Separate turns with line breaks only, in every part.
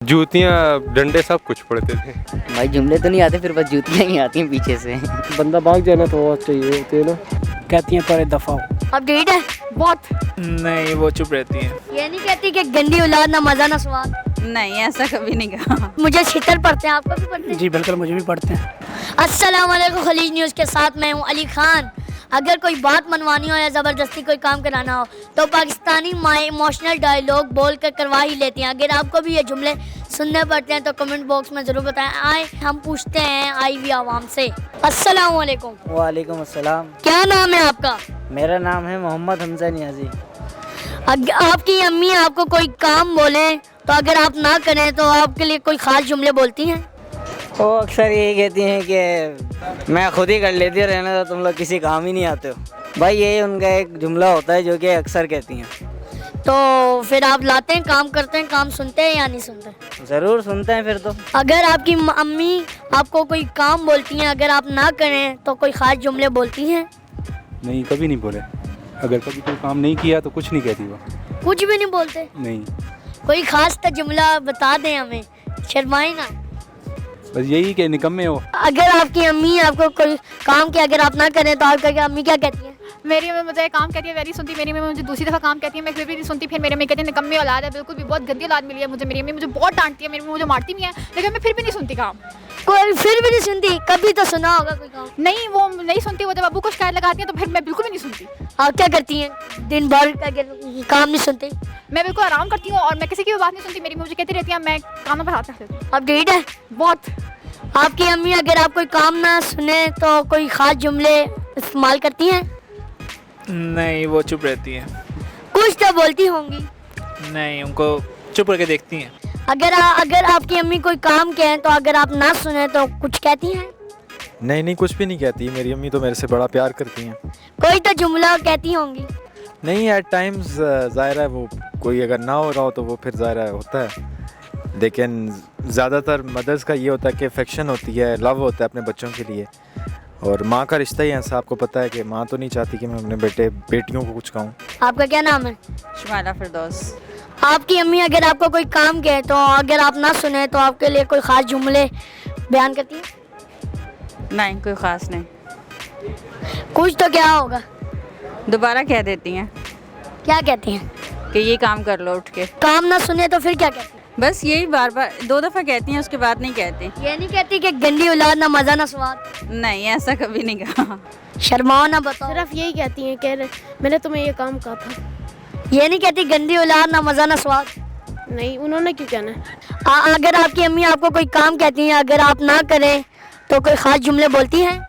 जूतियाँ डंडे सब कुछ पड़ते थे।
भाई जुमले तो नहीं आते, फिर बस जूतियाँ ही आती हैं पीछे से।
बंदा भाग जाना तो बहुत चाहिए होती है ना, कहती हैं पर दफा हो।
अब डेट है बहुत।
नहीं, वो चुप रहती हैं।
ये नहीं कहती कि गंदी औलाद, ना मजा ना स्वाद।
नहीं, ऐसा कभी नहीं कहा।
मुझे छितर पढ़ते हैं, आपको भी पढ़ते हैं?
जी बिल्कुल, मुझे भी पढ़ते हैं।
अस्सलाम वालेकुम, खलीज न्यूज़ के साथ मैं हूँ अली खान। अगर कोई बात मनवानी हो या ज़बरदस्ती कोई काम कराना हो तो पाकिस्तानी माँ इमोशनल डायलॉग बोल कर करवा ही लेती हैं। अगर आपको भी ये जुमले सुनने पड़ते हैं तो कमेंट बॉक्स में ज़रूर बताएं। आए हम पूछते हैं आई हुई आवाम से। अस्सलाम वालेकुम।
वालेकुम अस्सलाम।
क्या नाम है आपका?
मेरा नाम है मोहम्मद हमजा नियाजी।
आपकी अम्मी आपको कोई काम बोले तो अगर आप ना करें तो आपके लिए कोई ख़ास जुमले बोलती हैं?
वो अक्सर यही कहती हैं कि मैं खुद ही कर लेती हूँ, रहने तो तुम लोग किसी काम ही नहीं आते हो। भाई यही उनका एक जुमला होता है जो कि अक्सर कहती हैं।
तो फिर आप लाते हैं, काम करते हैं, काम सुनते हैं या नहीं सुनते?
ज़रूर सुनते हैं फिर तो।
अगर आपकी अम्मी आपको कोई काम बोलती हैं, अगर आप ना करें तो कोई ख़ास जुमले बोलती हैं?
नहीं, कभी नहीं बोले। अगर कभी कोई काम नहीं किया तो कुछ नहीं कहती वो।
कुछ भी नहीं बोलते?
नहीं,
कोई ख़ास तो जुमला बता दें हमें, शर्माए ना।
बस यही कि निकम्मे हो।
अगर आपकी अम्मी आपको कोई काम किया, अगर आप ना करें तो आपकी अम्मी क्या कहती है?
मेरी अम्मी मुझे काम कहती है वेरी सुनती, मेरी अम्मी मुझे दूसरी दफ़ा काम कहती है, मैं फिर भी नहीं सुनती। फिर मेरी अम्मी कहती है निकम्मी औलाद है, बिल्कुल भी बहुत गंदी औलाद मिली है मुझे। मेरी अम्मी मुझे बहुत डांटती है, मेरी अम्मी मुझे मारती भी है, लेकिन मैं फिर भी नहीं सुनती काम।
कोई फिर भी नहीं सुनती? कभी तो सुना होगा कोई काम।
नहीं, वो नहीं सुनती। वो जब अबू को शिकायत लगाती है तो फिर मैं बिल्कुल भी नहीं सुनती।
आप क्या करती हैं दिन भर? अगर काम नहीं सुनती?
मैं बिल्कुल आराम करती हूँ और मैं किसी की भी बात नहीं सुनती। मेरी मुझे कहती रहती है, मैं कानों पर हाथ रख देती हूँ।
अब डेट है
बहुत।
आपकी अम्मी अगर आप कोई काम ना सुने तो कोई ख़ास जुमले इस्तेमाल करती हैं?
नहीं, वो चुप रहती हैं।
कुछ तो बोलती होंगी।
नहीं, उनको चुप करके देखती हैं।
अगर आपकी अम्मी कोई काम कहें तो अगर आप ना सुने तो कुछ कहती हैं?
नहीं, कुछ भी नहीं कहती। मेरी अम्मी तो मेरे से बड़ा प्यार करती हैं।
कोई तो जुमला कहती होंगी।
नहीं, एट टाइम्स ज़ाहिर है वो कोई अगर ना हो रहा हो तो वो फिर ज़ाहिर है होता है, लेकिन ज़्यादातर मदर्स का ये होता है कि अफेक्शन होती है, लव होता है अपने बच्चों के लिए, और माँ का रिश्ता ही ऐसा आपको पता है कि माँ तो नहीं चाहती कि मैं अपने बेटियों को कुछ कहूँ।
आपका क्या नाम है?
शुमाला फिरदौस।
आपकी अम्मी अगर आपको कोई काम कहे तो अगर आप ना सुने तो आपके लिए कोई ख़ास जुमले बयान करती है?
नहीं, कोई ख़ास नहीं।
कुछ तो क्या होगा?
दोबारा कह देती हैं
क्या कहती हैं?
कि ये काम कर लो उठ के।
काम ना सुने तो फिर क्या कहती हैं?
बस यही बार बार 2 दफ़ा कहती हैं, उसके बाद नहीं कहती।
ये नहीं कहती कि गंदी औलाद, ना मज़ा ना स्वाद?
नहीं, ऐसा कभी नहीं कहा।
शर्माओ ना, बताओ।
सिर्फ यही कहती हैं कि मैंने तुम्हें ये काम कहा था।
ये नहीं कहती गंदी औलाद, ना मज़ा ना स्वाद?
नहीं, उन्होंने क्यों कहना है?
अगर आपकी अम्मी आपको कोई काम कहती हैं, अगर आप ना करें तो कोई ख़ास जुमले बोलती हैं?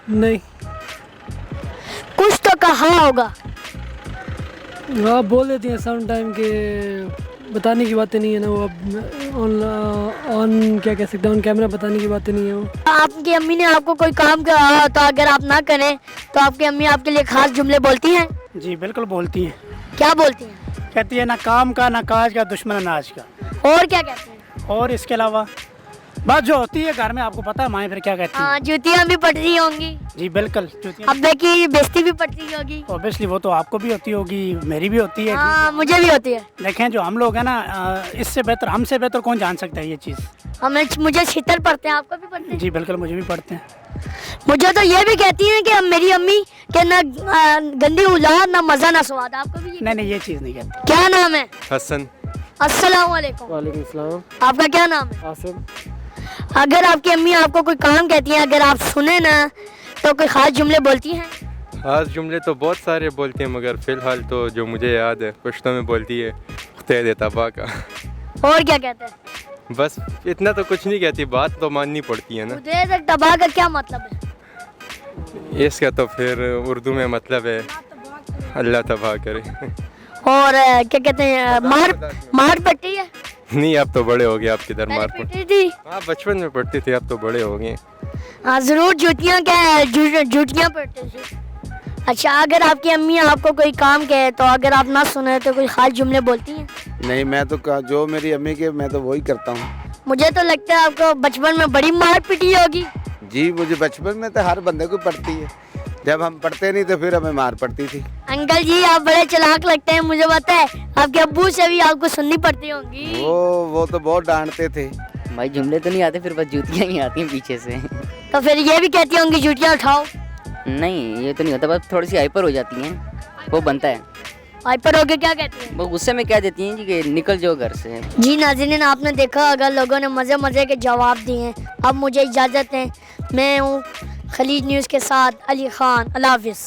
नहीं।
कुछ तो कहा होगा।
आप बोल देती हैं सम टाइम के बताने की बातें नहीं है ना, वो अब ऑन क्या कह सकते हैं, ऑन कैमरा बताने की बातें नहीं है वो।
आपकी अम्मी ने आपको कोई काम कहा तो अगर आप ना करें तो आपकी अम्मी आपके लिए ख़ास जुमले बोलती हैं?
जी बिल्कुल बोलती हैं।
क्या बोलती हैं?
कहती है ना काम का, ना काज का, दुश्मन अनाज का।
और क्या कहती हैं?
और इसके अलावा बात जो होती है घर में, आपको पता है माएँ फिर क्या कहती हैं।
हाँ, जूतियाँ भी पड़ रही होंगी।
जी बिल्कुल, जूतियाँ
अब्बे की बेइज्जती भी पड़ती होगी।
ऑब्वियसली वो तो आपको भी होती होगी, मेरी भी होती है।
हाँ, मुझे भी होती है।
देखें जो हम लोग हैं ना, इससे बेहतर, हमसे बेहतर कौन जान सकता है ये चीज़।
मुझे छितर पड़ते हैं, आपको भी पड़ते हैं?
जी बिल्कुल, मुझे भी पढ़ते हैं।
मुझे तो ये भी कहती हैं कि मेरी अम्मी के ना गंदी औलाद, ना मज़ा ना स्वाद। आपको भी?
नहीं, ये चीज़ नहीं कहती।
क्या नाम है?
हसन।
अस्सलाम वालेकुम।
वालेकुम सलाम।
आपका क्या नाम है?
आसिम।
अगर आपकी अम्मी आपको कोई काम कहती हैं, अगर आप सुने ना तो कोई ख़ास जुमले बोलती हैं?
ख़ास जुमले तो बहुत सारे बोलते हैं, मगर फ़िलहाल तो जो मुझे याद है पश्तो में बोलती है खुतैद तबा का।
और क्या कहते हैं?
बस इतना तो कुछ नहीं कहती, बात तो माननी पड़ती है ना।
खुतैद तबा का क्या मतलब है?
इसका तो फिर उर्दू में मतलब है अल्लाह तबाह करे।
और क्या कहते हैं, मार पट्टी है?
नहीं, अब तो बड़े हो गए, आपकी दर मार
पट्टी थी।
हाँ, बचपन में पढ़ती थी, अब तो बड़े हो गए।
हाँ ज़रूर, जूतियाँ क्या जूतियाँ पड़ती थी। अच्छा, अगर आपकी अम्मी आपको कोई काम कहे तो अगर आप ना सुने तो कोई ख़ास जुमले बोलती हैं?
नहीं, मैं तो जो मेरी अम्मी के मैं तो वही करता हूँ।
मुझे तो लगता है आपको बचपन में बड़ी मार पिटी होगी।
जी, मुझे बचपन में तो हर बंदे को पड़ती है। जब हम पढ़ते नहीं तो फिर हमें मार पड़ती थी।
अंकल जी आप बड़े चालाक लगते हैं, मुझे पता है आपके अब्बू से भी आपको सुननी पड़ती होंगी।
वो तो बहुत डांटते थे।
भाई जुमले तो नहीं आते, फिर बस जूतियाँ ही आती हैं पीछे से।
तो फिर ये भी कहती होंगी जूतियाँ उठाओ।
नहीं ये तो नहीं होता, बस थोड़ी सी हाइपर हो जाती हैं, वो बनता है।
हाइपर हो के क्या कहती हैं?
वो गुस्से में कह देती हैं जी कि निकल जाओ घर से।
जी नाज़रीन, आपने देखा अगर लोगों ने मज़े मज़े के जवाब दिए हैं। अब मुझे इजाज़त है, मैं हूँ खलीज न्यूज़ के साथ अली खान। अल्लाह हाफिज़।